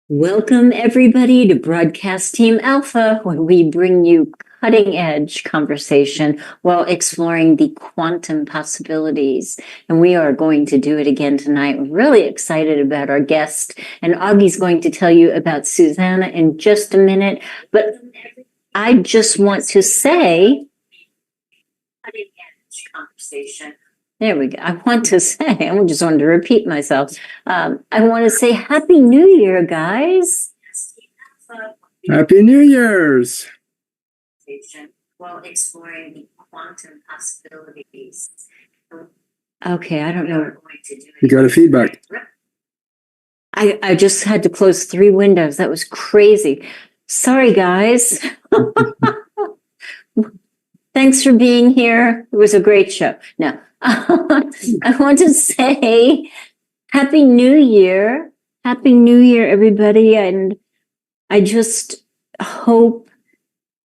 Welcome, everybody, to Broadcast Team Alpha, where we bring you cutting-edge conversation while exploring the quantum possibilities. And we are going to do it again tonight. We're really excited about our guest, and Augie's going to tell you about Susanna in just a minute. But I just want to say, cutting-edge conversation. There we go. I want to say, I just wanted to repeat myself. I want to say Happy New Year, guys. Happy New Year's. While exploring the quantum possibilities. Okay, I don't know. You got a feedback. I just had to close 3 windows. That was crazy. Sorry, guys. Thanks for being here. It was a great show. No. I want to say Happy New Year. Happy New Year, everybody. And I just hope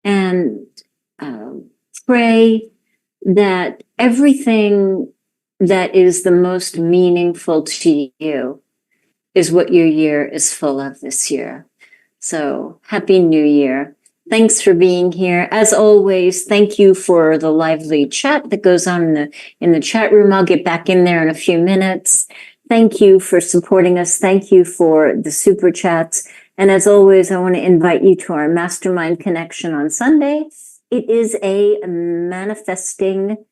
and pray that everything that is the most meaningful to you is what your year is full of this year. So Happy New Year. Thanks for being here. As always, thank you for the lively chat that goes on in the chat room. I'll get back in there in a few minutes. Thank you for supporting us. Thank you for the super chats. And as always, I want to invite you to our mastermind connection on Sunday. It is a manifesting,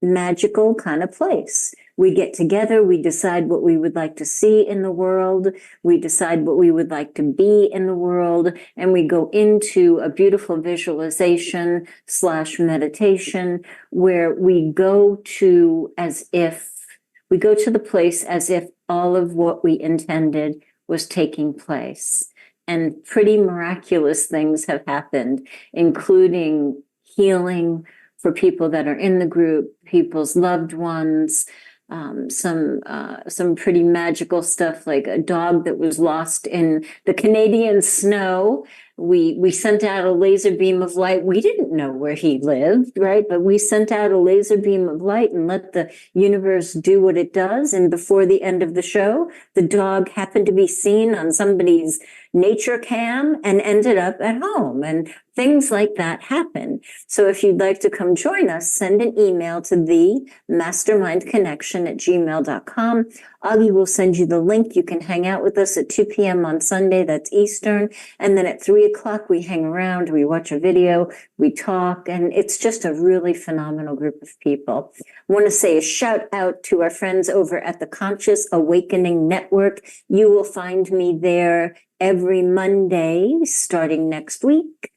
magical kind of place. We get together, we decide what we would like to see in the world, we decide what we would like to be in the world, and we go into a beautiful visualization / meditation where we go to the place as if all of what we intended was taking place. And pretty miraculous things have happened, including healing for people that are in the group, people's loved ones, some pretty magical stuff, like a dog that was lost in the Canadian snow. We sent out a laser beam of light. We didn't know where he lived, right? But we sent out a laser beam of light and let the universe do what it does. And before the end of the show, the dog happened to be seen on somebody's nature cam and ended up at home. And things like that happen. So if you'd like to come join us, send an email to themastermindconnection@gmail.com. Augie will send you the link. You can hang out with us at 2 p.m. on Sunday, that's Eastern. And then at 3 o'clock, we hang around, we watch a video, we talk, and it's just a really phenomenal group of people. I want to say a shout out to our friends over at the Conscious Awakening Network. You will find me there every Monday starting next week.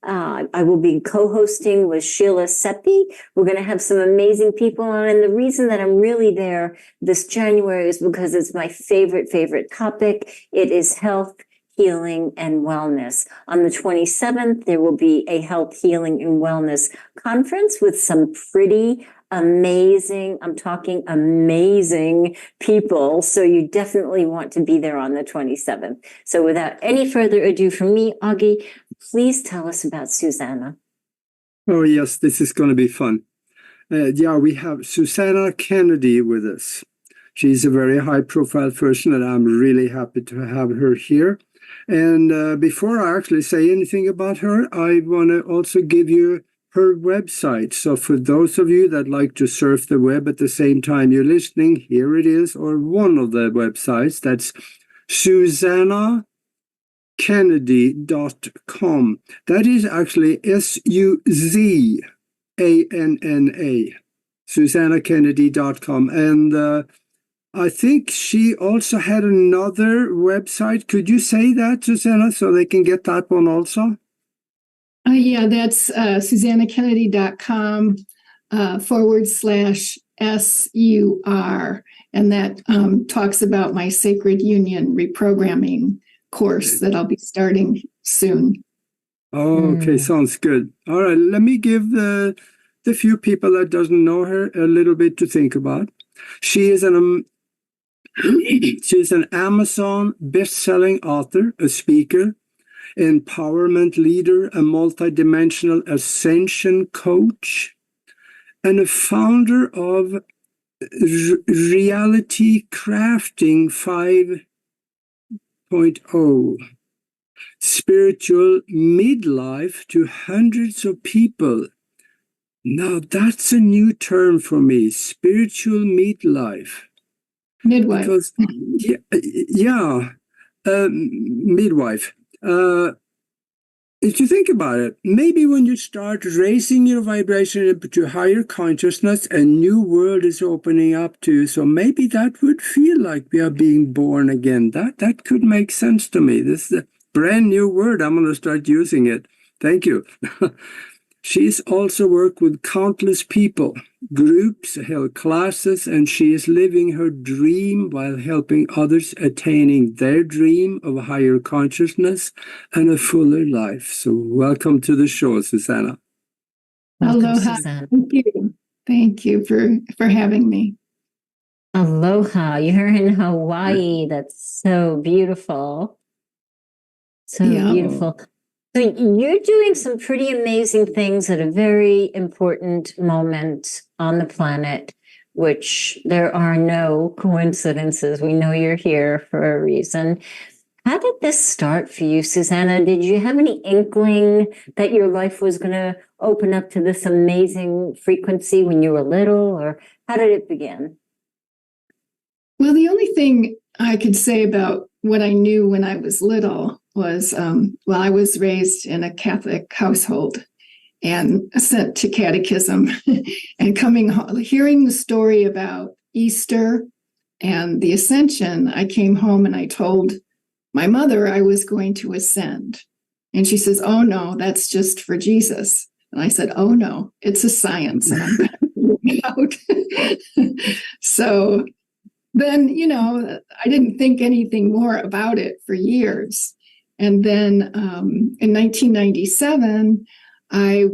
I will be co-hosting with Sheila Seppi. We're going to have some amazing people on. And the reason that I'm really there this January is because it's my favorite topic. It is health, healing, and wellness. On the 27th, there will be a health, healing, and wellness conference with some pretty amazing, I'm talking amazing people. So you definitely want to be there on the 27th. So without any further ado from me, Augie, please tell us about Susanna. Oh, yes, this is going to be fun. We have Susanna Kennedy with us. She's a very high-profile person, and I'm really happy to have her here. And before I actually say anything about her, I want to also give you her website. So for those of you that like to surf the web at the same time you're listening, here it is, or one of the websites. That's SusannaKennedy.com. That is actually SUZANNA, SusannaKennedy.com. And I think she also had another website. Could you say that, Susanna, so they can get that one also? Yeah, that's SusannaKennedy.com /SUR. And that talks about my Sacred Union reprogramming course that I'll be starting soon. Oh, okay, sounds good. All right, let me give the few people that doesn't know her a little bit to think about. She is she's an Amazon best-selling author, a speaker, empowerment leader, a multidimensional ascension coach, and a founder of reality crafting 2.0, spiritual midlife to hundreds of people. Now that's a new term for me, spiritual midlife. Midwife. Because, midwife. If you think about it, maybe when you start raising your vibration to higher consciousness, a new world is opening up to you. So maybe that would feel like we are being born again. That could make sense to me. This is a brand new word. I'm going to start using it. Thank you. She's also worked with countless people, groups, held classes, and she is living her dream while helping others attaining their dream of a higher consciousness and a fuller life. So welcome to the show, Susanna. Welcome, Aloha. Susanna. Thank you. Thank you for having me. Aloha. You're in Hawaii. That's so beautiful. So beautiful. So you're doing some pretty amazing things at a very important moment on the planet, which there are no coincidences. We know you're here for a reason. How did this start for you, Susanna? Did you have any inkling that your life was going to open up to this amazing frequency when you were little, or how did it begin? Well, the only thing I could say about what I knew when I was little was, I was raised in a Catholic household and sent to catechism and hearing the story about Easter and the Ascension. I came home and I told my mother I was going to ascend. And she says, "Oh, no, that's just for Jesus." And I said, "Oh, no, it's a science and I'm going to figure it out." So then, I didn't think anything more about it for years. And then in 1997, I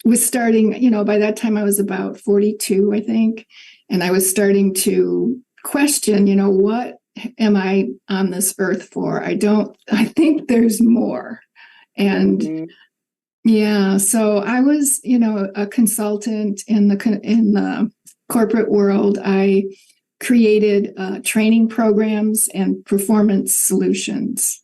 was starting, by that time I was about 42, I think. And I was starting to question, what am I on this earth for? I think there's more. And so I was, a consultant in the corporate world. I created training programs and performance solutions.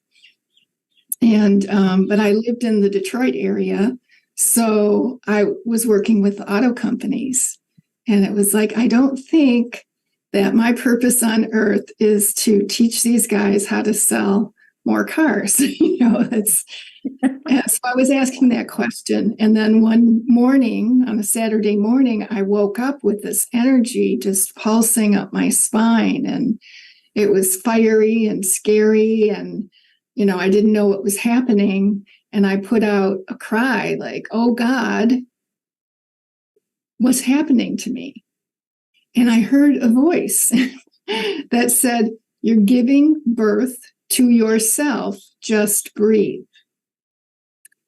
And but I lived in the Detroit area, so I was working with auto companies. And it was like, I don't think that my purpose on earth is to teach these guys how to sell more cars. So I was asking that question. And then one morning, on a Saturday morning, I woke up with this energy just pulsing up my spine. And it was fiery and scary. And, I didn't know what was happening. And I put out a cry like, "Oh God, what's happening to me?" And I heard a voice that said, "You're giving birth to yourself. Just breathe."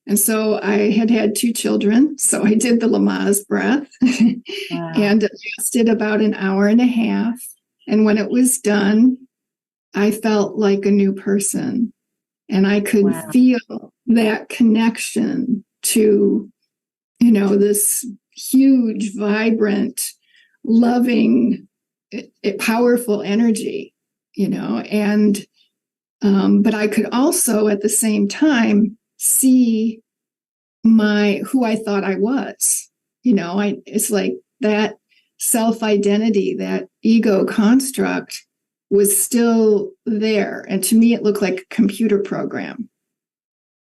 And so I had 2 children. So I did the Lamaze breath. Wow. And it lasted about an hour and a half. And when it was done, I felt like a new person. And I could feel that connection to, this huge, vibrant, loving, powerful energy, and but I could also at the same time see who I thought I was. It's like that self-identity, that ego construct was still there. And to me, it looked like a computer program.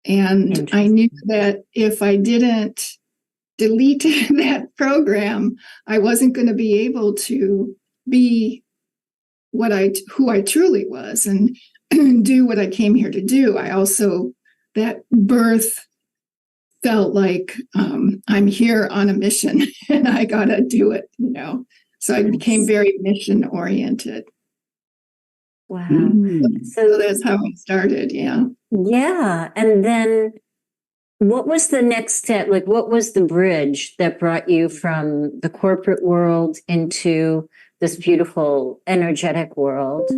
And I knew that if I didn't delete that program, I wasn't going to be able to be who I truly was and do what I came here to do. I also, that birth felt like I'm here on a mission and I got to do it, So I became very mission oriented. Wow. So that's how I started. Yeah. Yeah. And then what was the next step? Like, what was the bridge that brought you from the corporate world into this beautiful, energetic world?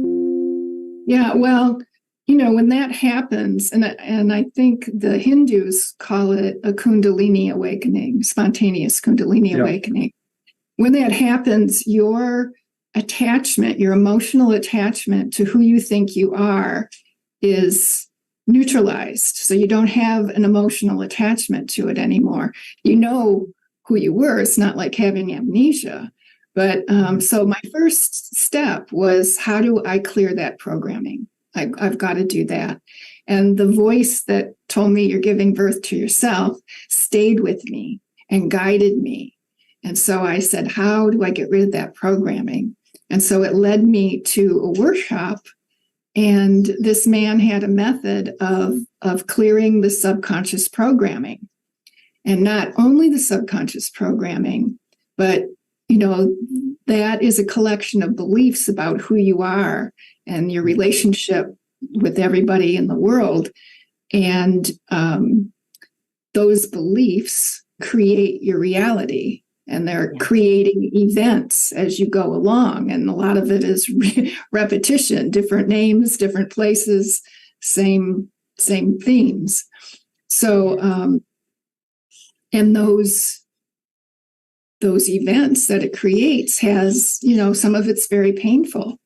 Yeah. Well, when that happens, and I think the Hindus call it a Kundalini awakening, spontaneous Kundalini awakening. When that happens, your attachment, your emotional attachment to who you think you are is neutralized. So you don't have an emotional attachment to it anymore. You know who you were. It's not like having amnesia. But so my first step was, how do I clear that programming? I've got to do that. And the voice that told me you're giving birth to yourself stayed with me and guided me. And so I said, how do I get rid of that programming? And so it led me to a workshop. And this man had a method of clearing the subconscious programming. And not only the subconscious programming, but, you know, that is a collection of beliefs about who you are and your relationship with everybody in the world. And those beliefs create your reality. And they're creating events as you go along. And a lot of it is repetition, different names, different places, same themes. So, and those events that it creates has, you know, some of it's very painful.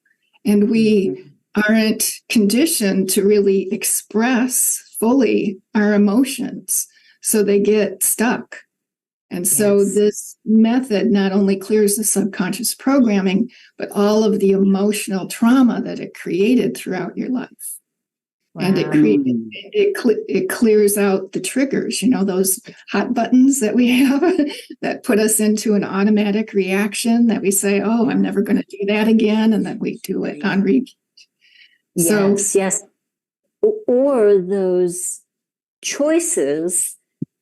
And we aren't conditioned to really express fully our emotions. So they get stuck. And so this method not only clears the subconscious programming, but all of the emotional trauma that it created throughout your life. Wow. And it clears out the triggers, you know, those hot buttons that we have that put us into an automatic reaction that we say, oh, I'm never going to do that again. And then we do it on repeat. Yes. Or those choices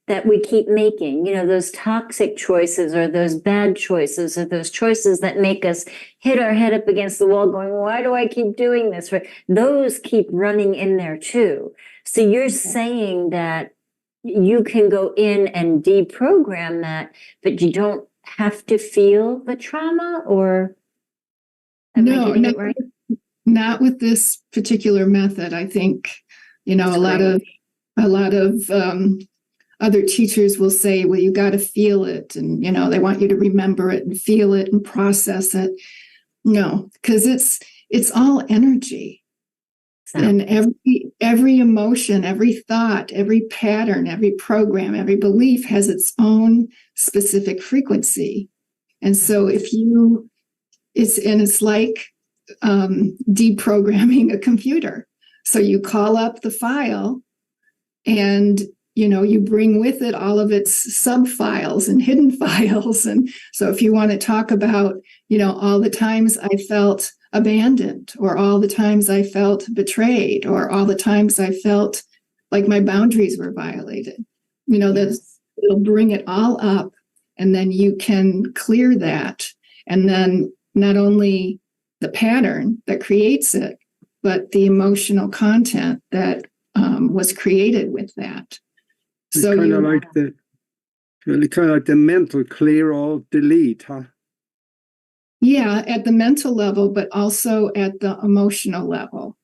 that we keep making, you know, those toxic choices or those bad choices or those choices that make us hit our head up against the wall going, why do I keep doing this? Those keep running in there too. So you're saying that you can go in and deprogram that, but you don't have to feel the trauma, or am I getting it right? Not with this particular method. I think, you know, a lot of other teachers will say, well, you got to feel it. And, you know, they want you to remember it and feel it and process it. No, because it's all energy. And every emotion, every thought, every pattern, every program, every belief has its own specific frequency. And so it's like deprogramming a computer. So you call up the file and, you know, you bring with it all of its sub-files and hidden files. And so if you want to talk about, you know, all the times I felt abandoned, or all the times I felt betrayed, or all the times I felt like my boundaries were violated, you know, it'll bring it all up, and then you can clear that. And then not only the pattern that creates it, but the emotional content that was created with that. So kind of like the mental clear all delete, huh? Yeah, at the mental level, but also at the emotional level.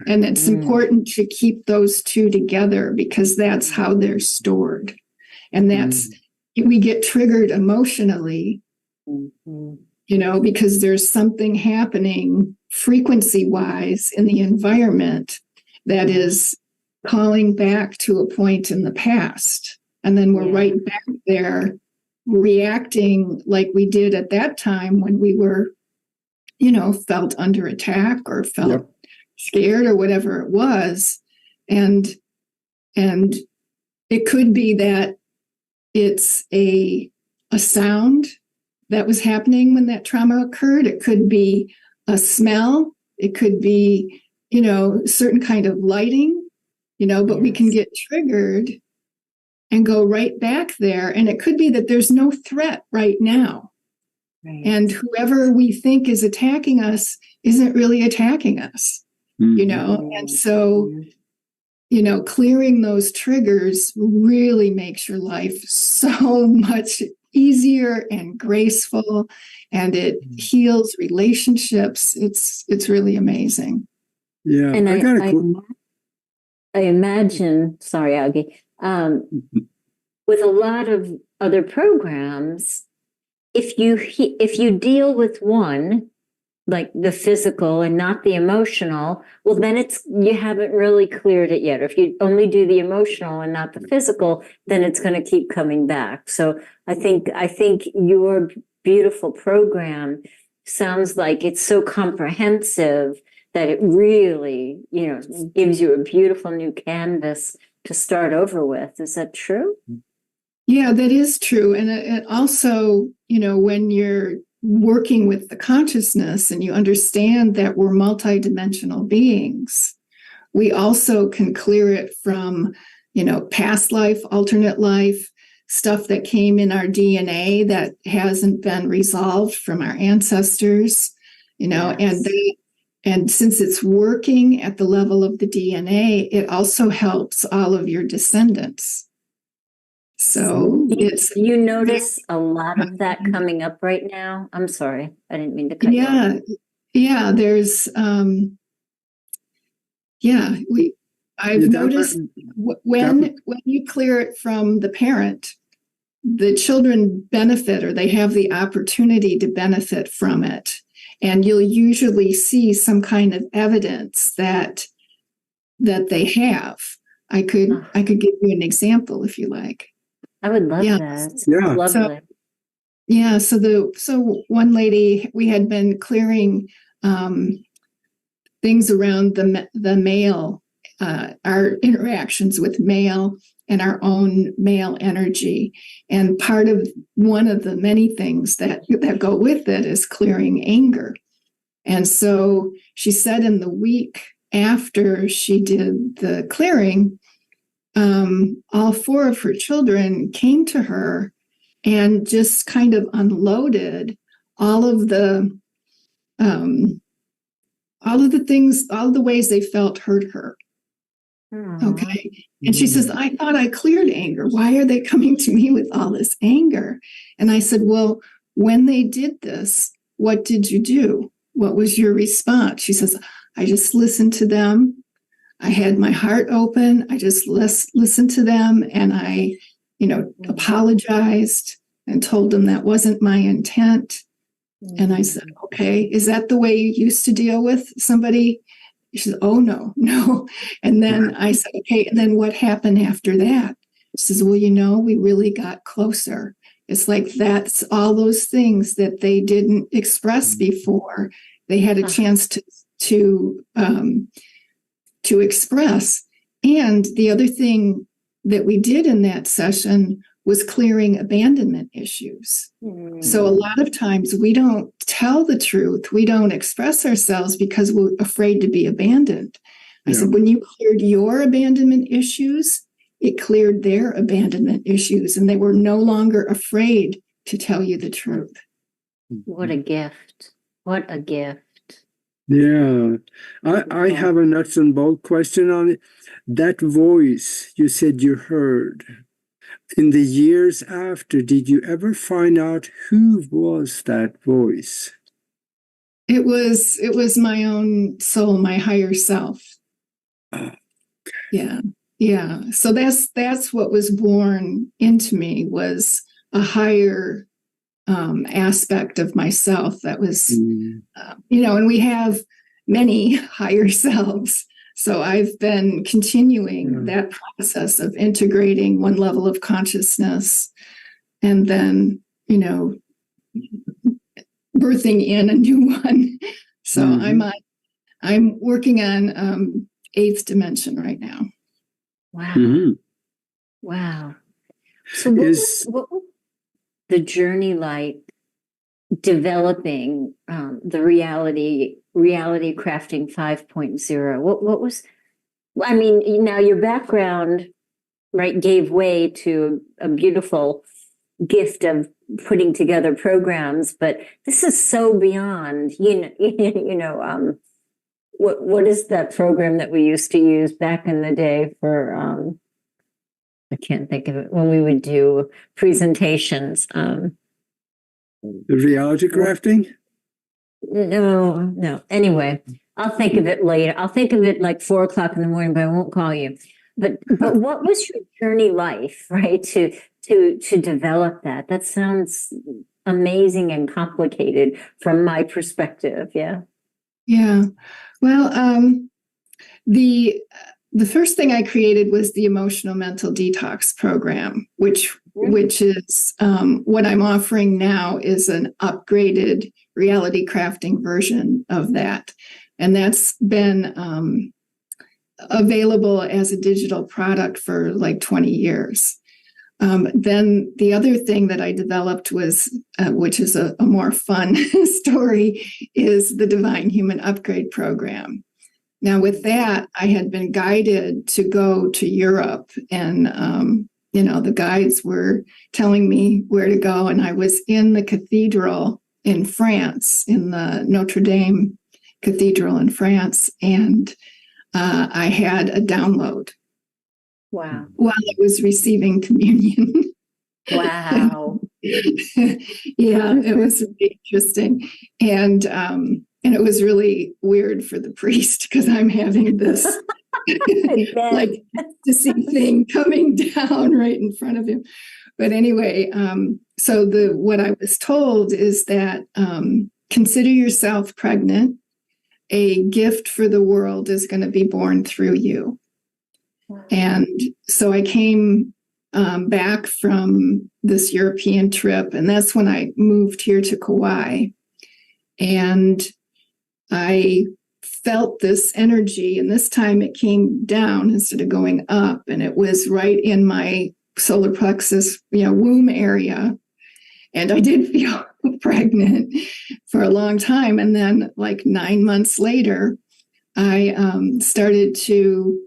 And it's important to keep those two together, because that's how they're stored. And we get triggered emotionally, you know, because there's something happening frequency-wise in the environment that is calling back to a point in the past. And then we're right back there reacting like we did at that time when we were, you know, felt under attack or felt scared or whatever it was. And it could be that it's a sound that was happening when that trauma occurred. It could be a smell. It could be, you know, certain kind of lighting, you know, but we can get triggered and go right back there. And it could be that there's no threat right now. Right. And whoever we think is attacking us isn't really attacking us, you know? And so, you know, clearing those triggers really makes your life so much easier and graceful, and it heals relationships. It's really amazing. Yeah. And I imagine, sorry, Augie, with a lot of other programs, if you deal with one, like the physical and not the emotional, well, then you haven't really cleared it yet. If you only do the emotional and not the physical, then it's going to keep coming back. So I think your beautiful program sounds like it's so comprehensive that it really, gives you a beautiful new canvas to start over with. Is that true? Yeah, that is true. And it also, when you're working with the consciousness and you understand that we're multidimensional beings, we also can clear it from, past life, alternate life, stuff that came in our DNA that hasn't been resolved from our ancestors, yes. And since it's working at the level of the DNA, it also helps all of your descendants. So you notice a lot of that coming up right now. I'm sorry, I didn't mean to cut you off. Yeah, there's I've noticed when you clear it from the parent, the children benefit, or they have the opportunity to benefit from it. And you'll usually see some kind of evidence that they have. I could give you an example if you like. I would love that. Yeah, lovely. So one lady, we had been clearing things around the male, our interactions with male and our own male energy. And part of one of the many things that go with it is clearing anger. And so she said in the week after she did the clearing, all 4 of her children came to her and just kind of unloaded all of the things, all of the ways they felt hurt her. Okay. And she says, I thought I cleared anger. Why are they coming to me with all this anger? And I said, well, when they did this, what did you do? What was your response? She says, I just listened to them. I had my heart open. I just listened to them, and I, apologized and told them that wasn't my intent. And I said, okay, is that the way you used to deal with somebody? She said, oh, no. And then I said, okay, and then what happened after that? She says, well, we really got closer. It's like that's all those things that they didn't express before. They had a chance to express. And the other thing that we did in that session was clearing abandonment issues. So a lot of times we don't tell the truth. We don't express ourselves because we're afraid to be abandoned. I said, when you cleared your abandonment issues, it cleared their abandonment issues, and they were no longer afraid to tell you the truth. What a gift. What a gift. Yeah. I have a nuts and bolt question on it. That voice you said you heard, in the years after, did you ever find out who was that voice? It was my own soul, my higher self. Oh, okay. Yeah. So that's what was born into me, was a higher aspect of myself that was, and we have many higher selves. So I've been continuing that process of integrating one level of consciousness and then, birthing in a new one. So I'm working on 8th dimension right now. Wow. Wow. So what was the journey like developing the reality crafting 5.0? What was, I mean, now your background, right, gave way to a beautiful gift of putting together programs, but this is so beyond, what is that program that we used to use back in the day for, I can't think of it, when we would do presentations. The reality crafting? No. Anyway, I'll think of it later. I'll think of it like 4 o'clock in the morning, but I won't call you. But what was your journey life, right? To develop that? That sounds amazing and complicated from my perspective. Yeah. Yeah. Well, the first thing I created was the emotional mental detox program, which is what I'm offering now is an upgraded reality crafting version of that, and that's been available as a digital product for like 20 years. Then the other thing that I developed was, which is a more fun story, is the Divine Human Upgrade Program. Now, with that, I had been guided to go to Europe, and the guides were telling me where to go, and I was in the cathedral in France, in the Notre Dame Cathedral in France, and I had a download. Wow. While I was receiving communion. Wow. Yeah, it was really interesting. And it was really weird for the priest because I'm having this like ecstasy thing coming down right in front of him. But anyway, so what I was told is that consider yourself pregnant. A gift for the world is going to be born through you. And so I came back from this European trip, and that's when I moved here to Kauai. And I felt this energy, and this time it came down instead of going up, and it was right in my solar plexus, womb area. And I did feel pregnant for a long time. And then, like 9 months later, I started to.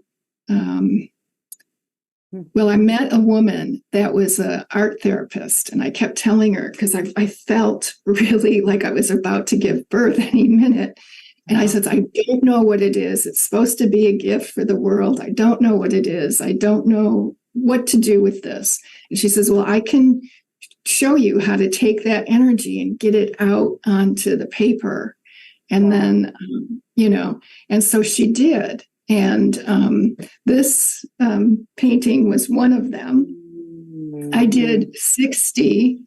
I met a woman that was an art therapist, and I kept telling her because I felt really like I was about to give birth any minute. And I said, I don't know what it is. It's supposed to be a gift for the world. I don't know what it is. I don't know what to do with this. And she says, well, I can show you how to take that energy and get it out onto the paper. And then, and so she did. And this painting was one of them. I did 60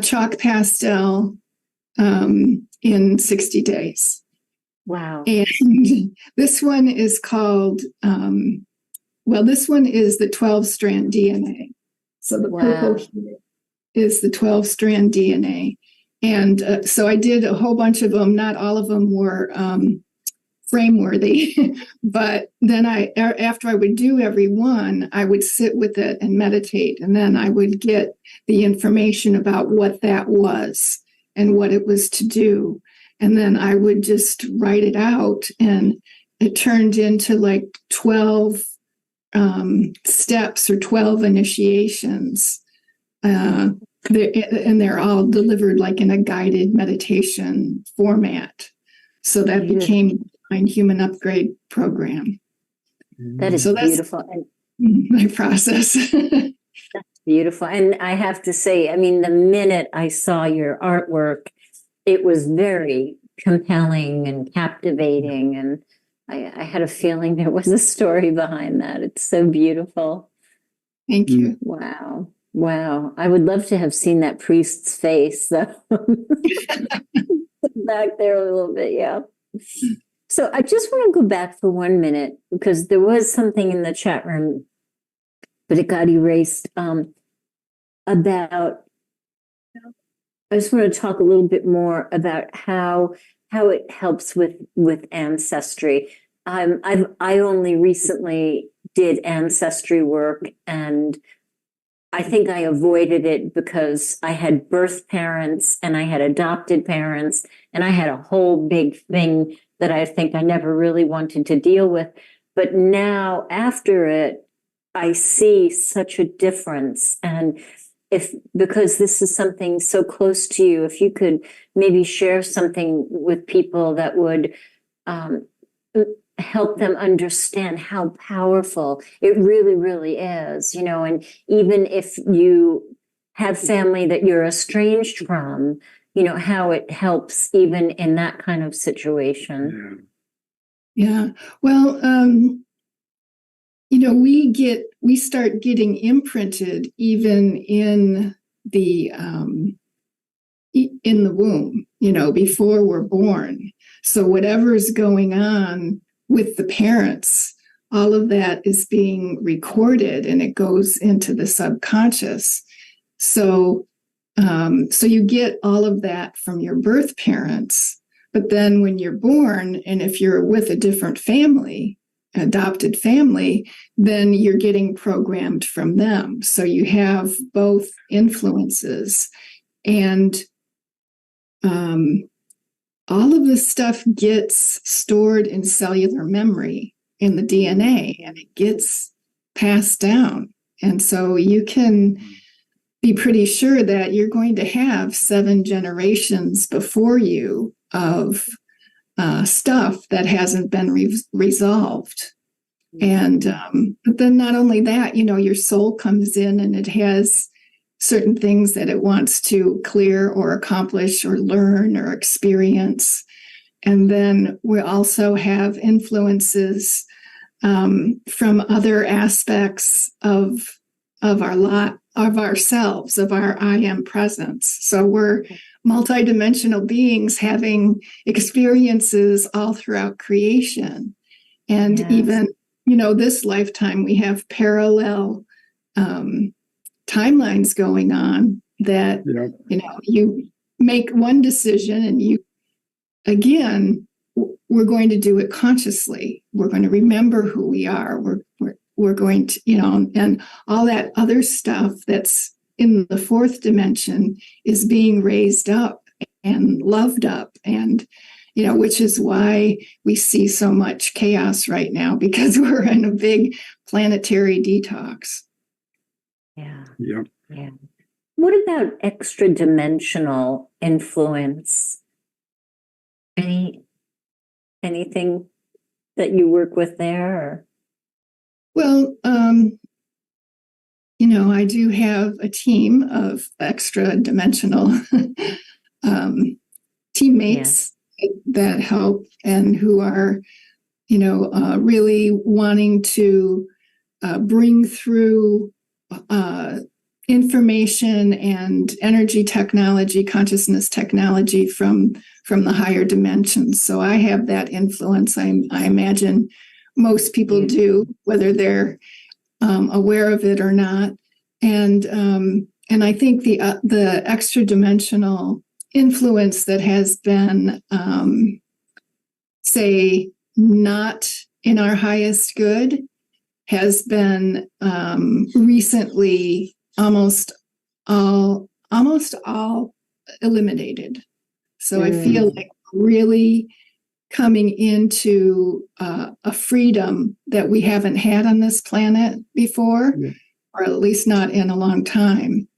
chalk pastel in 60 days. Wow. And this one is called, this one is the 12-strand DNA. So the purple here is the 12-strand DNA. And so I did a whole bunch of them. Not all of them were frame worthy, but then after I would do every one, I would sit with it and meditate, and then I would get the information about what that was and what it was to do, and then I would just write it out, and it turned into like 12 steps or 12 initiations, and they're all delivered like in a guided meditation format. So that became Human Upgrade Program. That is beautiful. My process. That's beautiful. And I have to say, I mean, the minute I saw your artwork, it was very compelling and captivating. And I had a feeling there was a story behind that. It's so beautiful. Thank you. Wow. Wow. I would love to have seen that priest's face. So. Back there a little bit, yeah. So I just want to go back for 1 minute because there was something in the chat room, but it got erased. About, I just want to talk a little bit more about how it helps with ancestry. I only recently did ancestry work, and I think I avoided it because I had birth parents and I had adopted parents, and I had a whole big thing that I think I never really wanted to deal with. But now after it, I see such a difference. And because this is something so close to you, if you could maybe share something with people that would help them understand how powerful it really, really is, and even if you have family that you're estranged from, how it helps even in that kind of situation. Yeah. Well, we start getting imprinted even in the in the womb, before we're born. So whatever's going on with the parents, all of that is being recorded and it goes into the subconscious. So, so you get all of that from your birth parents. But then when you're born, and if you're with a different family, adopted family, then you're getting programmed from them. So you have both influences. And all of this stuff gets stored in cellular memory in the DNA, and it gets passed down. And so you can be pretty sure that you're going to have 7 generations before you of stuff that hasn't been resolved. And but then not only that, your soul comes in and it has certain things that it wants to clear or accomplish or learn or experience. And then we also have influences from other aspects of our lot, of ourselves, of our I am presence. So we're multidimensional beings having experiences all throughout creation. And even, this lifetime, we have parallel timelines going on that, you make one decision and we're going to do it consciously. We're going to remember who we are. We're going to, and all that other stuff that's in the 4th dimension is being raised up and loved up. And, which is why we see so much chaos right now, because we're in a big planetary detox. Yeah. What about extra dimensional influence? Anything that you work with there? Or? Well, I do have a team of extra dimensional teammates that help and who are, really wanting to bring through information and energy technology, consciousness technology from the higher dimensions. So I have that influence. I imagine most people do, whether they're aware of it or not. And I think the extra dimensional influence that has been, say, not in our highest good has been recently almost all eliminated. So I feel like really coming into a freedom that we haven't had on this planet before, or at least not in a long time.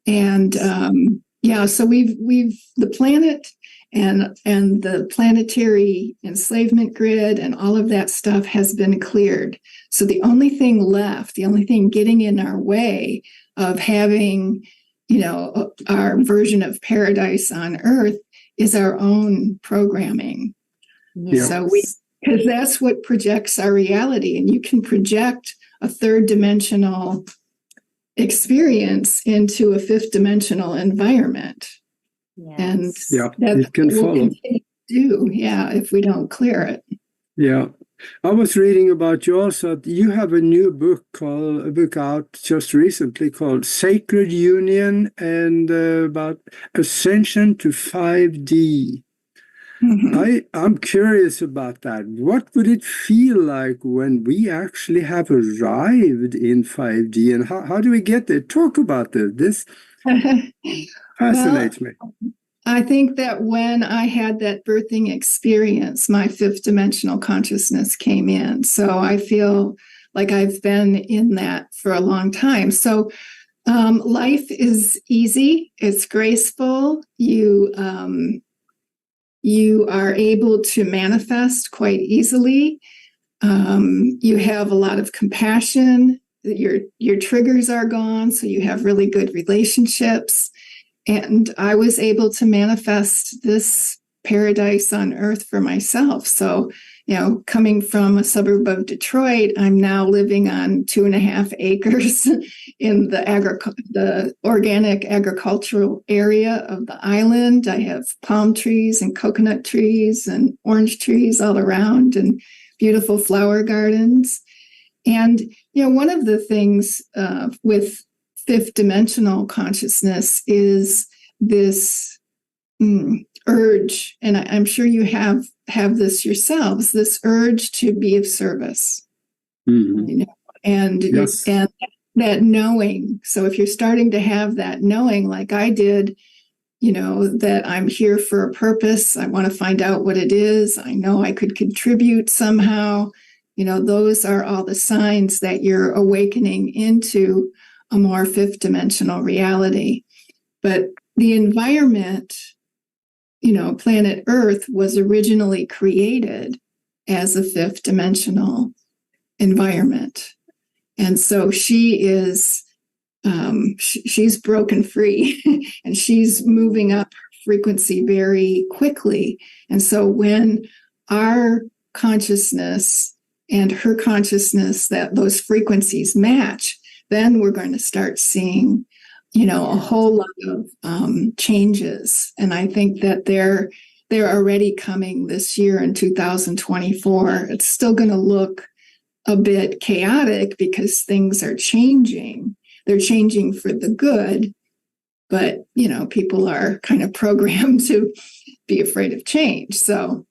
And so we've the planet and the planetary enslavement grid and all of that stuff has been cleared. So the only thing left, the only thing getting in our way of having, our version of paradise on Earth is our own programming. Yes. So because that's what projects our reality, and you can project a 3rd dimensional experience into a 5th dimensional environment. Yes. And you can follow. If we don't clear it. Yeah. I was reading about you also. You have a new book out just recently called Sacred Union, and about ascension to 5D. Mm-hmm. I'm curious about that. What would it feel like when we actually have arrived in 5D, and how do we get there? Talk about this. Fascinates me. I think that when I had that birthing experience, my 5th dimensional consciousness came in. So I feel like I've been in that for a long time. So life is easy. It's graceful. You are able to manifest quite easily. You have a lot of compassion. Your triggers are gone, so you have really good relationships. And I was able to manifest this paradise on Earth for myself. So, coming from a suburb of Detroit, I'm now living on 2.5 acres in the organic agricultural area of the island. I have palm trees and coconut trees and orange trees all around and beautiful flower gardens. And, one of the things with fifth dimensional consciousness is this urge, and I'm sure you have this yourselves, this urge to be of service. Mm-hmm. And yes. and that knowing. So if you're starting to have that knowing, like I did, that I'm here for a purpose, I want to find out what it is, I know I could contribute somehow, those are all the signs that you're awakening into a more fifth dimensional reality. But the environment, planet Earth was originally created as a fifth dimensional environment. And so she is, she's broken free and she's moving up frequency very quickly. And so when our consciousness and her consciousness, that those frequencies match, then we're going to start seeing a whole lot of changes. And I think that they're already coming this year in 2024. It's still going to look a bit chaotic because things are changing. They're changing for the good, but, people are kind of programmed to be afraid of change. So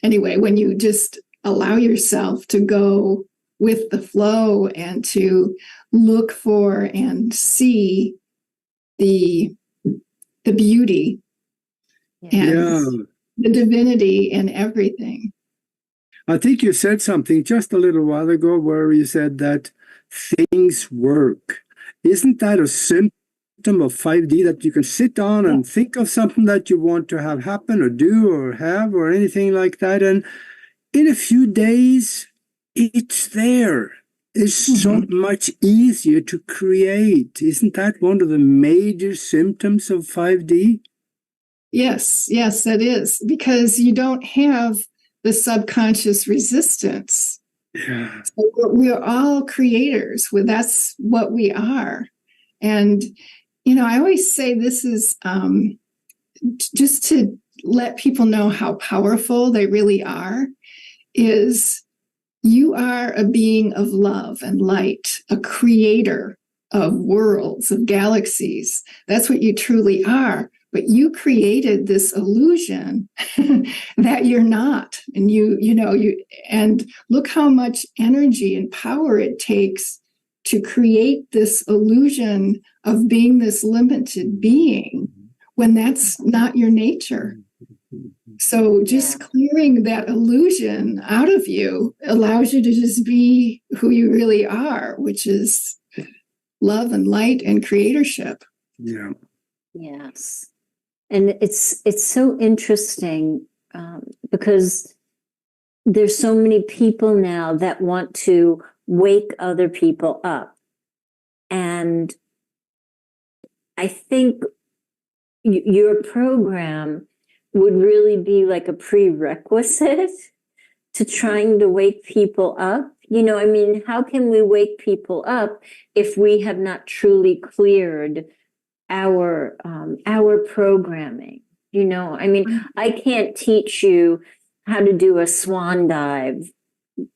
anyway, when you just allow yourself to go with the flow and to look for and see the beauty and the divinity in everything. I think you said something just a little while ago where you said that things work. Isn't that a symptom of 5D, that you can sit down and think of something that you want to have happen or do or have or anything like that, and in a few days it's there? It's so much easier to create. Isn't that one of the major symptoms of 5D? Yes, that is, because you don't have the subconscious resistance. Yeah. So we're all creators. That's what we are. And, I always say this is just to let people know how powerful they really are, is you are a being of love and light, a creator of worlds, of galaxies. That's what you truly are. But you created this illusion that you're not. And and look how much energy and power it takes to create this illusion of being this limited being when that's not your nature. So just clearing that illusion out of you allows you to just be who you really are, which is love and light and creatorship. Yeah. Yes. And it's so interesting because there's so many people now that want to wake other people up. And I think your program would really be like a prerequisite to trying to wake people up. How can we wake people up if we have not truly cleared our programming? I can't teach you how to do a swan dive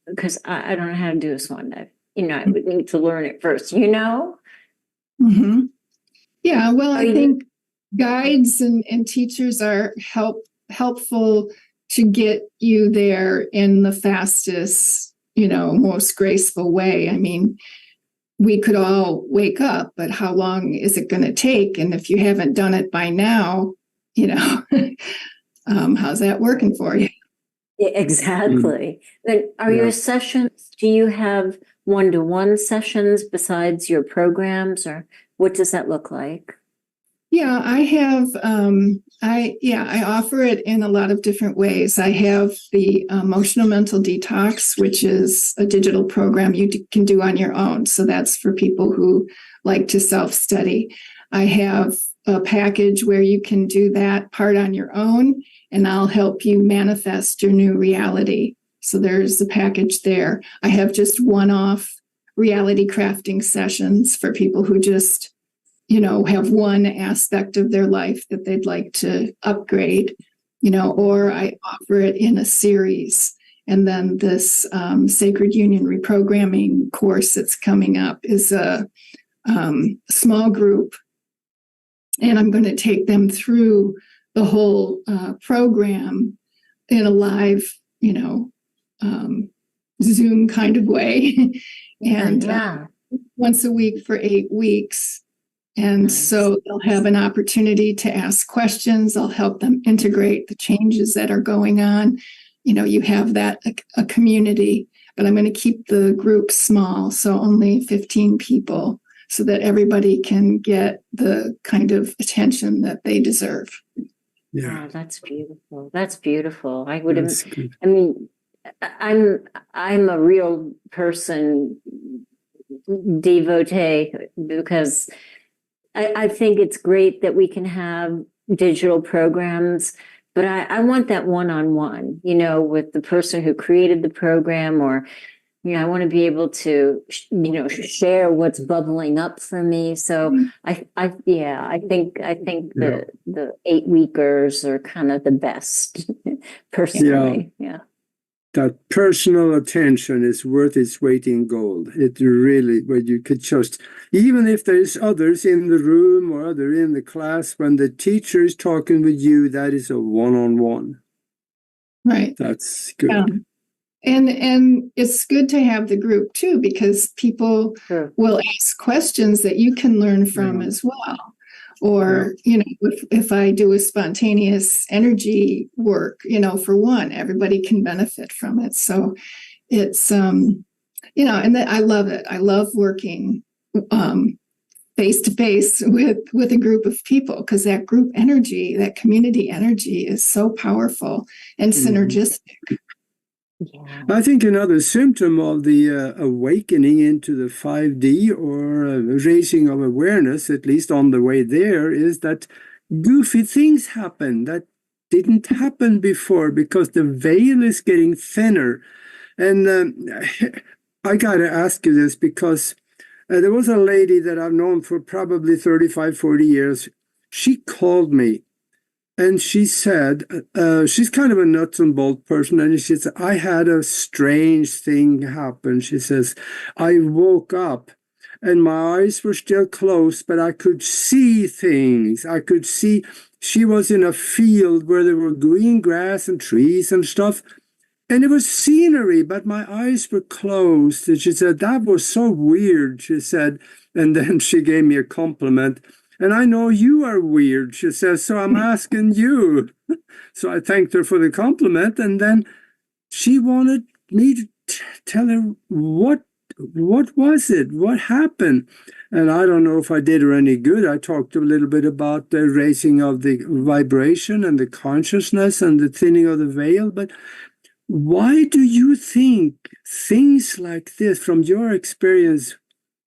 because I don't know how to do a swan dive. I would need to learn it first, Mm-hmm. Yeah, well, I think guides and teachers are helpful to get you there in the fastest, most graceful way. We could all wake up, but how long is it going to take? And if you haven't done it by now, how's that working for you? Yeah, exactly. Then are your sessions, do you have one-to-one sessions besides your programs, or what does that look like? Yeah, I have, I offer it in a lot of different ways. I have the Emotional Mental Detox, which is a digital program you can do on your own. So that's for people who like to self-study. I have a package where you can do that part on your own, and I'll help you manifest your new reality. So there's the package there. I have just one-off reality crafting sessions for people who just, have one aspect of their life that they'd like to upgrade, or I offer it in a series. And then this Sacred Union reprogramming course that's coming up is a small group. And I'm going to take them through the whole program in a live, Zoom kind of way. And once a week for 8 weeks. And nice. So they'll have an opportunity to ask questions. I'll help them integrate the changes that are going on. You have that a community, but I'm going to keep the group small, so only 15 people, so that everybody can get the kind of attention that they deserve. Yeah, oh, that's beautiful. That's beautiful. I would have. I mean, I'm a real person devotee, because I think it's great that we can have digital programs, but I want that one-on-one, with the person who created the program, or, I want to be able to, share what's bubbling up for me. So I think the 8-weekers are kind of the best, personally. Yeah. That personal attention is worth its weight in gold. It really, where you could just, even if there's others in the room or other in the class, when the teacher is talking with you, that is a one-on-one. Right. That's good. And it's good to have the group too, because people will ask questions that you can learn from as well. Or, if I do a spontaneous energy work, for one, everybody can benefit from it. So it's, and I love it. I love working face to face with a group of people, because that group energy, that community energy is so powerful and synergistic. Yeah. I think another symptom of the awakening into the 5D, or raising of awareness, at least on the way there, is that goofy things happen that didn't happen before, because the veil is getting thinner. And I got to ask you this, because there was a lady that I've known for probably 35, 40 years. She called me. And she said, she's kind of a nuts and bolt person. And she said, I had a strange thing happen. She says, I woke up and my eyes were still closed, but I could see things. I could see, she was in a field where there were green grass and trees and stuff. And it was scenery, but my eyes were closed. And she said, that was so weird, she said. And then she gave me a compliment. And I know you are weird, she says, so I'm asking you. So I thanked her for the compliment, and then she wanted me to tell her what was it, what happened. And I don't know if I did her any good. I talked a little bit about the raising of the vibration and the consciousness and the thinning of the veil. But why do you think things like this, from your experience,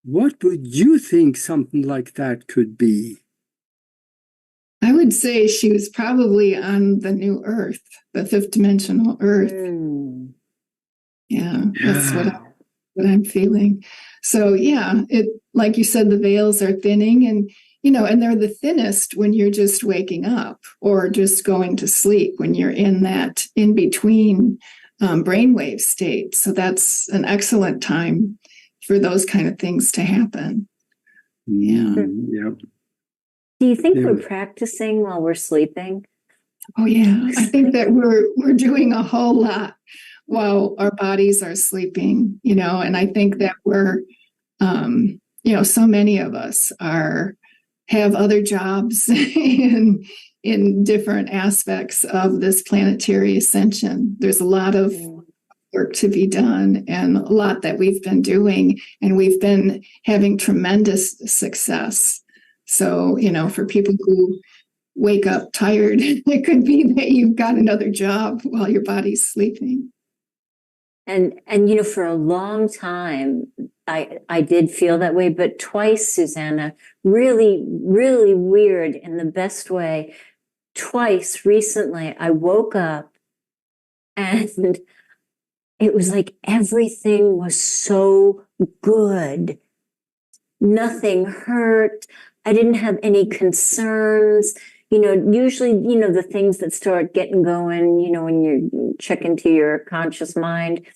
what would you think something like that could be? I would say she was probably on the new Earth, the fifth dimensional Earth. Yeah, that's what I'm feeling. So it, like you said, the veils are thinning, and and they're the thinnest when you're just waking up or just going to sleep, when you're in that in between brainwave state. So that's an excellent time for those kind of things to happen. Yep. Do you think we're practicing while we're sleeping? Oh yeah, I think that we're doing a whole lot while our bodies are sleeping. And I think that we're, so many of us have other jobs in different aspects of this planetary ascension. There's a lot of work to be done, and a lot that we've been doing, and we've been having tremendous success. So, for people who wake up tired, it could be that you've got another job while your body's sleeping. And for a long time, I did feel that way, but twice, Susanna, really, really weird in the best way. Twice recently, I woke up and it was like everything was so good. Nothing hurt. I didn't have any concerns. Usually, the things that start getting going, when you check into your conscious mind,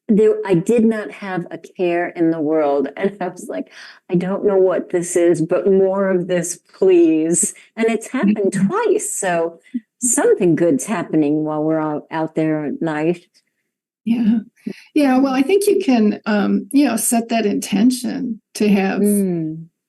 I did not have a care in the world. And I was like, I don't know what this is, but more of this, please. And it's happened twice. So something good's happening while we're all out there at night. Yeah. Yeah. Well, I think you can, set that intention to have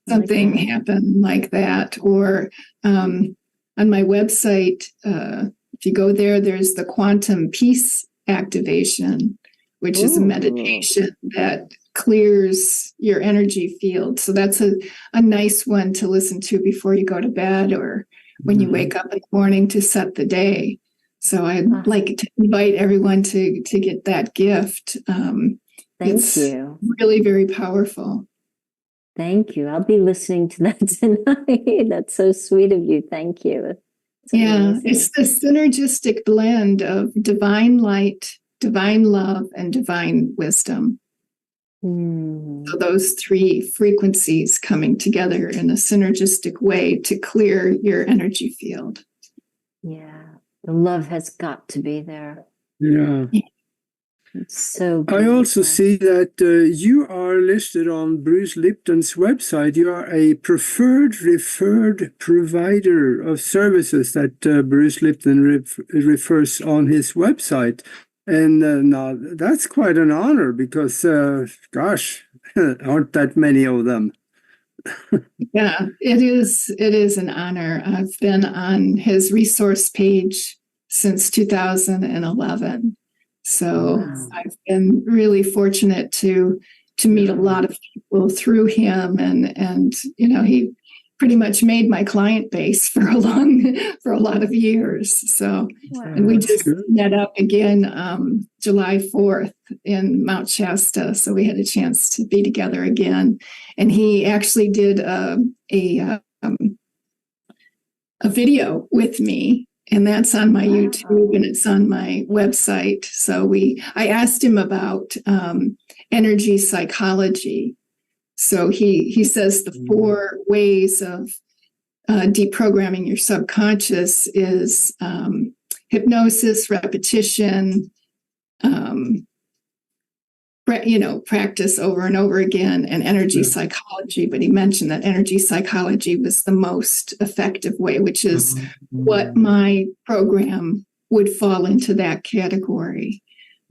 something happen like that. Or on my website, if you go there, there's the quantum peace activation, which is a meditation that clears your energy field. So that's a nice one to listen to before you go to bed or when you wake up in the morning to set the day. So I'd like to invite everyone to get that gift. Thank you. Really very powerful. Thank you. I'll be listening to that tonight. That's so sweet of you. Thank you. It's the synergistic blend of divine light, divine love, and divine wisdom. So those three frequencies coming together in a synergistic way to clear your energy field. Yeah. The love has got to be there. Yeah. It's so beautiful. I also see that you are listed on Bruce Lipton's website. You are a referred provider of services that Bruce Lipton refers on his website. And now that's quite an honor because, gosh, aren't that many of them? Yeah, it is. It is an honor. I've been on his resource page since 2011. So I've been really fortunate to meet a lot of people through him, and he pretty much made my client base for a lot of years. So, and we just met up again July 4th in Mount Shasta. So we had a chance to be together again, and he actually did a video with me. And that's on my YouTube and it's on my website. So I asked him about energy psychology. So he says the 4 ways of deprogramming your subconscious is hypnosis, repetition, practice over and over again, and energy psychology. But he mentioned that energy psychology was the most effective way, which is what my program would fall into that category.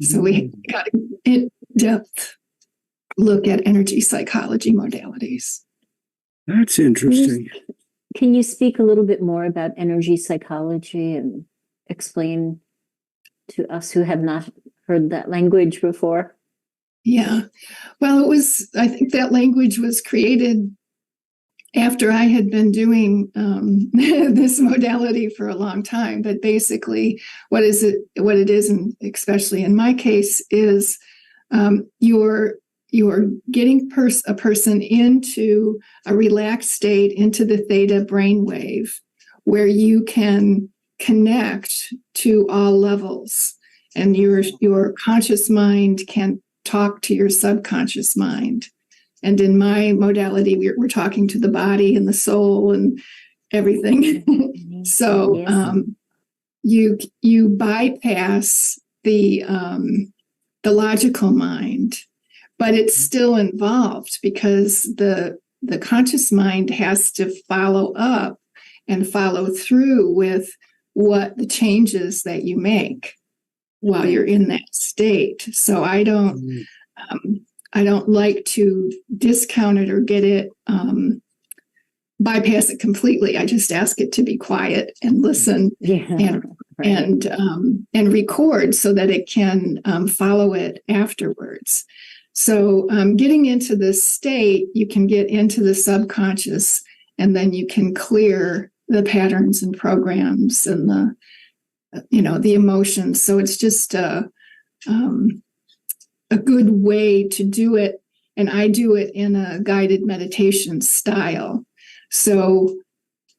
So we got an in-depth look at energy psychology modalities. That's interesting. Can you speak a little bit more about energy psychology and explain to us who have not heard that language before? Yeah. Well, I think that language was created after I had been doing this modality for a long time. But basically, what it is, and especially in my case, is you're getting a person into a relaxed state, into the theta brainwave, where you can connect to all levels, and your conscious mind can talk to your subconscious mind. And in my modality, we're talking to the body and the soul and everything. So you bypass the logical mind, but it's still involved because the conscious mind has to follow up and follow through with what the changes that you make while you're in that state. So I don't like to discount it or get it, bypass it completely. I just ask it to be quiet and listen and record so that it can follow it afterwards. So getting into this state, you can get into the subconscious, and then you can clear the patterns and programs and the emotions. So it's just a good way to do it. And I do it in a guided meditation style. So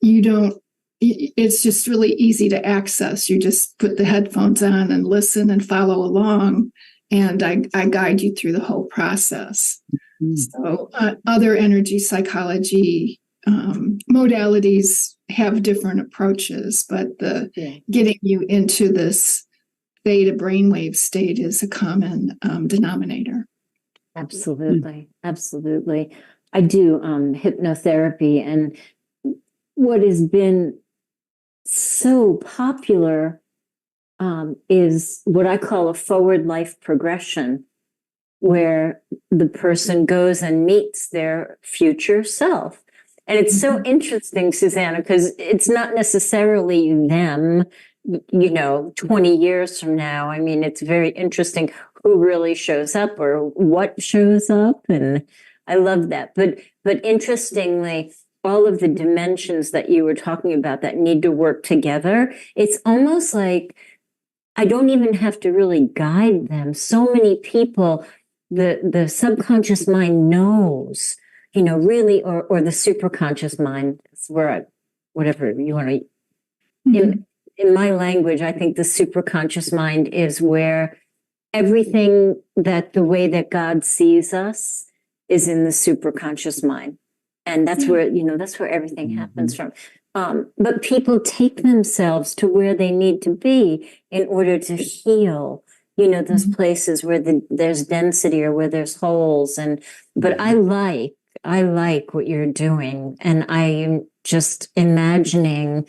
you don't it's just really easy to access. You just put the headphones on and listen and follow along, and I guide you through the whole process. Mm-hmm. So other energy psychology modalities have different approaches, but getting you into this theta brainwave state is a common denominator. Absolutely. Absolutely. I do hypnotherapy, and what has been so popular is what I call a forward life progression, where the person goes and meets their future self. And it's so interesting, Susanna, because it's not necessarily them, 20 years from now. I mean, it's very interesting who really shows up or what shows up. And I love that. But interestingly, all of the dimensions that you were talking about that need to work together, it's almost like I don't even have to really guide them. So many people, the subconscious mind knows, really, or the superconscious mind, is where whatever you want to, in my language, I think the superconscious mind is where everything that the way that God sees us is in the superconscious mind. And that's where, that's where everything happens from. But people take themselves to where they need to be in order to heal, those places where there's density or where there's holes. But I like what you're doing. And I'm just imagining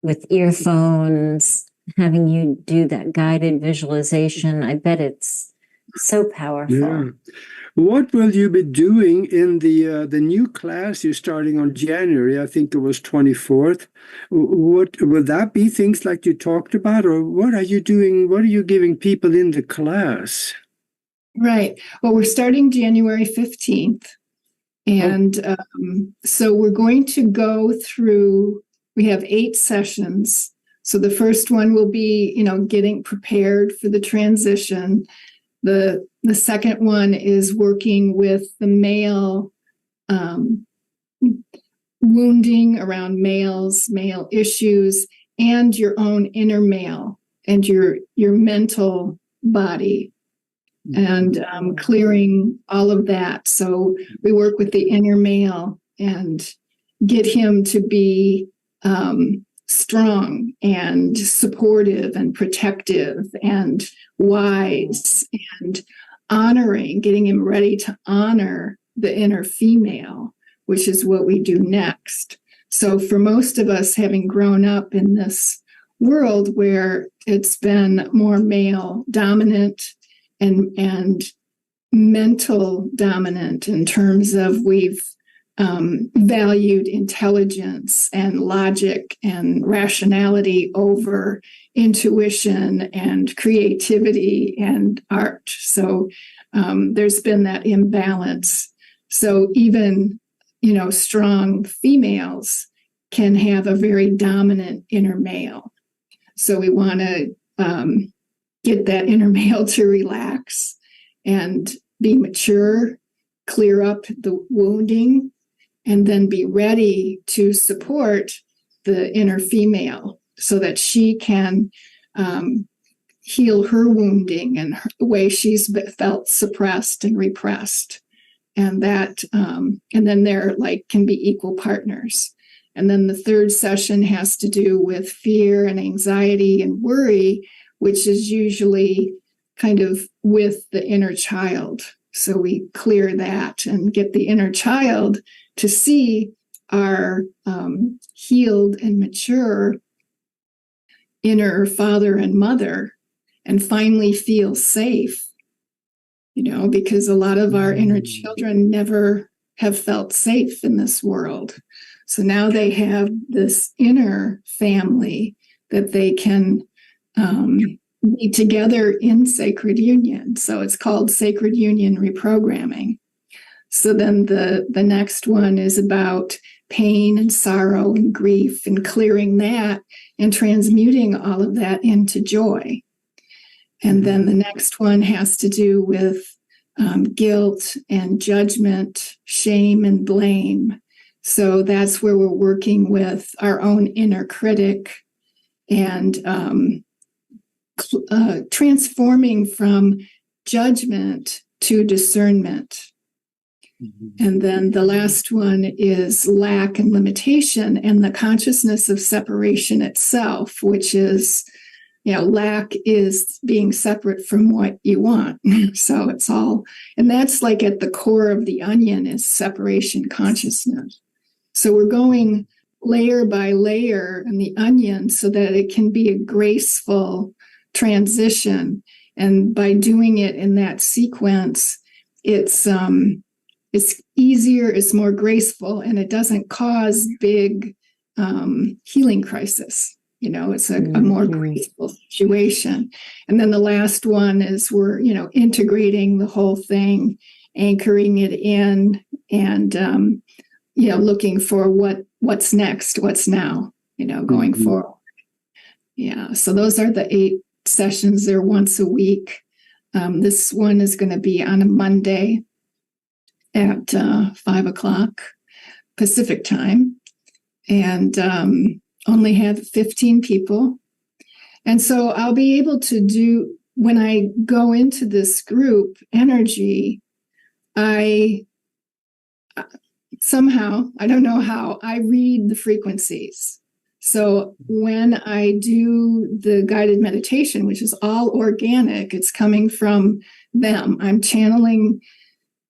with earphones, having you do that guided visualization. I bet it's so powerful. Yeah. What will you be doing in the new class you're starting on January? I think it was 24th. What will that be? Things like you talked about, or what are you doing? What are you giving people in the class? Right. Well, we're starting January 15th. And so we're going to go through, we have 8 sessions. So the first one will be, getting prepared for the transition. The second one is working with the male, wounding around male issues, and your own inner male and your mental body, and clearing all of that. So we work with the inner male and get him to be strong and supportive and protective and wise and honoring, getting him ready to honor the inner female, which is what we do next. So for most of us, having grown up in this world where it's been more male dominant and mental dominant, in terms of we've valued intelligence and logic and rationality over intuition and creativity and art. So there's been that imbalance. So even, strong females can have a very dominant inner male. So we want to get that inner male to relax and be mature, clear up the wounding, and then be ready to support the inner female so that she can heal her wounding and the way she's felt suppressed and repressed. And that, and then they're can be equal partners. And then the third session has to do with fear and anxiety and worry, which is usually kind of with the inner child. So we clear that and get the inner child to see our healed and mature inner father and mother, and finally feel safe, because a lot of our inner children never have felt safe in this world. So now they have this inner family that they can be together in sacred union. So it's called sacred union reprogramming. So then the next one is about pain and sorrow and grief, and clearing that and transmuting all of that into joy. And then the next one has to do with guilt and judgment, shame and blame. So that's where we're working with our own inner critic and transforming from judgment to discernment. And then the last one is lack and limitation and the consciousness of separation itself, which is, lack is being separate from what you want. So it's all, and that's like at the core of the onion is separation consciousness. So we're going layer by layer in the onion so that it can be a graceful transition. And by doing it in that sequence, it's easier, it's more graceful, and it doesn't cause big healing crisis. It's a more graceful situation. And then the last one is we're, integrating the whole thing, anchoring it in, and looking for what's next, what's now, going forward. Yeah. So those are the 8 sessions. They're once a week. This one is going to be on a Monday at 5:00 Pacific time, and only have 15 people. And so I'll be able to do, when I go into this group energy, I somehow, I don't know how, I read the frequencies. So when I do the guided meditation, which is all organic, it's coming from them. I'm channeling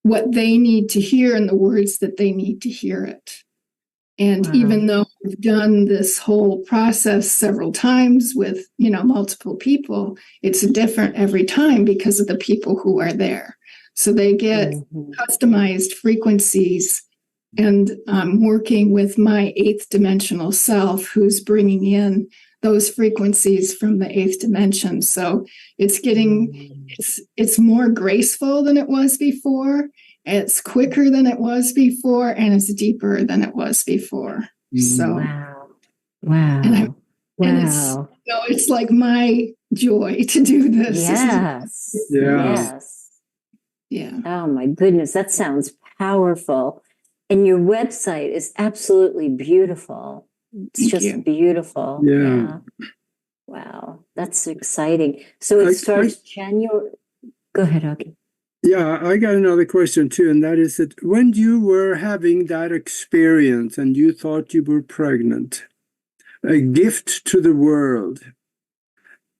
what they need to hear and the words that they need to hear it. And even though I've done this whole process several times with, multiple people, it's different every time because of the people who are there. So they get customized frequencies, and I'm working with my 8th dimensional self who's bringing in those frequencies from the 8th dimension. So it's getting, it's more graceful than it was before. It's quicker than it was before, and it's deeper than it was before. So, wow. And it's like my joy to do this. Yes. Yeah. Oh my goodness, that sounds powerful. And your website is absolutely beautiful. It's just beautiful. Yeah. Wow, that's exciting. So it starts January. Go ahead, Augie. Yeah, I got another question too, and that is that when you were having that experience and you thought you were pregnant, a gift to the world,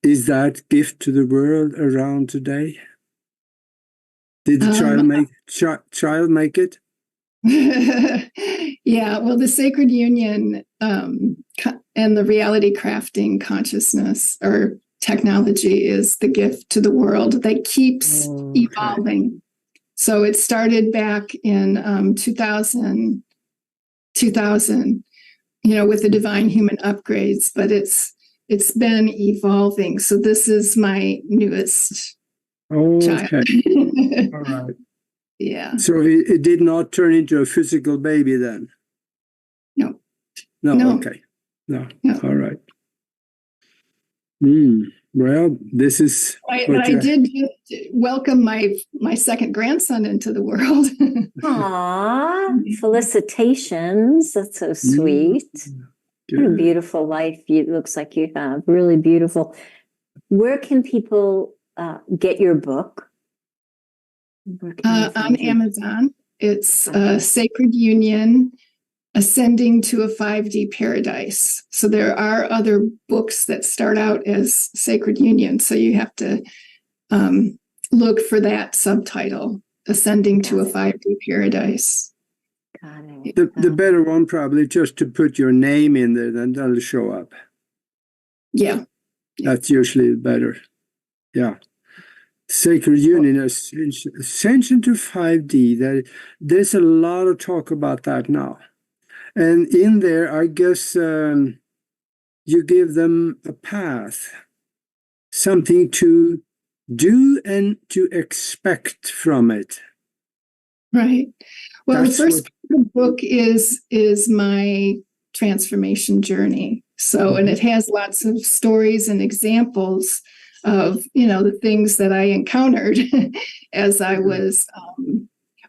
is that gift to the world around today? Did the child make it? Yeah, well, the sacred union and the reality crafting consciousness or technology is the gift to the world that keeps evolving. So it started back in 2000, with the divine human upgrades, but it's been evolving. So this is my newest child. All right. Yeah. So it did not turn into a physical baby then? No. Okay. No. All right. Well, this is. But I did welcome my second grandson into the world. Aww, felicitations. That's so sweet. What a beautiful life it looks like you have. Really beautiful. Where can people get your book? On Amazon. It's Sacred Union, Ascending to a 5D Paradise. So there are other books that start out as Sacred Union. So you have to look for that subtitle, Ascending to a 5D Paradise. Got it. The better one probably just to put your name in there, then that'll show up. Yeah. That's usually better. Yeah. Sacred Union, Ascension to 5D. There's a lot of talk about that now. And in there, I guess you give them a path, something to do and to expect from it. Right. Well, the first part of the book is my transformation journey. So, and it has lots of stories and examples of, the things that I encountered as I was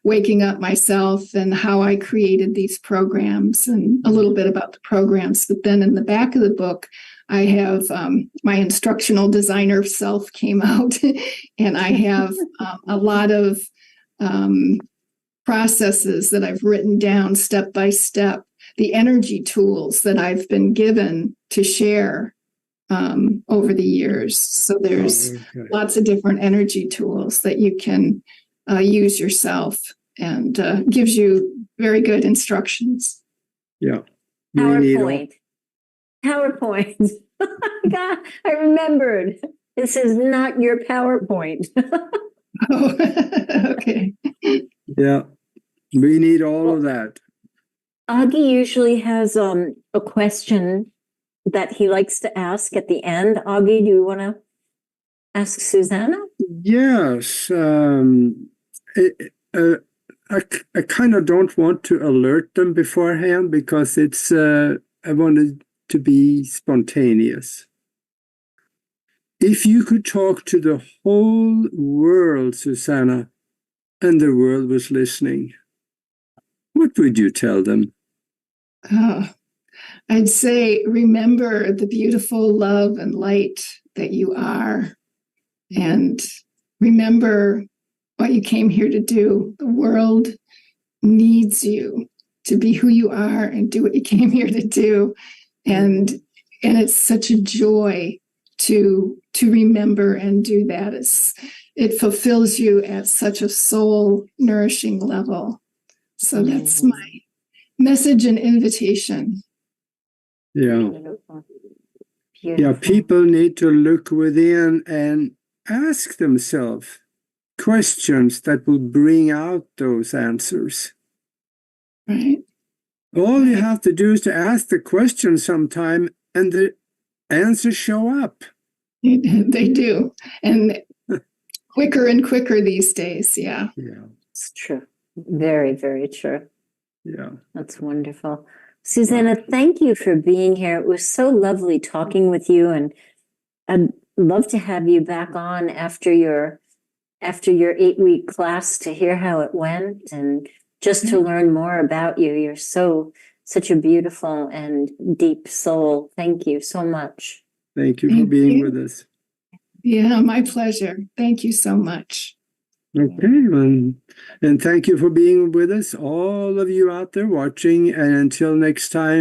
waking up myself and how I created these programs and a little bit about the programs. But then in the back of the book, I have my instructional designer self came out, and I have a lot of processes that I've written down step by step, the energy tools that I've been given to share over the years. So there's lots of different energy tools that you can use yourself, and gives you very good instructions. Yeah. PowerPoint. PowerPoint. God, I remembered. This is not your PowerPoint. Oh, okay. Yeah. We need all of that. Augie usually has a question that he likes to ask at the end. Augie, do you want to ask Susanna? Yes. I kind of don't want to alert them beforehand because it's I wanted to be spontaneous. If you could talk to the whole world, Susanna, and the world was listening, what would you tell them? I'd say, remember the beautiful love and light that you are, and remember what you came here to do. The world needs you to be who you are and do what you came here to do. And it's such a joy to remember and do that. It fulfills you at such a soul nourishing level. So that's my message and invitation. Yeah. Yeah, people need to look within and ask themselves questions that will bring out those answers. Right. All you have to do is to ask the question sometime, and the answers show up. They do. And quicker and quicker these days. Yeah. Yeah. It's true. Very, very true. Yeah. That's wonderful. Susanna, thank you for being here. It was so lovely talking with you, and I'd love to have you back on after your 8-week class to hear how it went and just to learn more about you. You're such a beautiful and deep soul. Thank you so much. Thank you for being with us. Yeah, my pleasure. Thank you so much. Okay, and thank you for being with us, all of you out there watching, and until next time.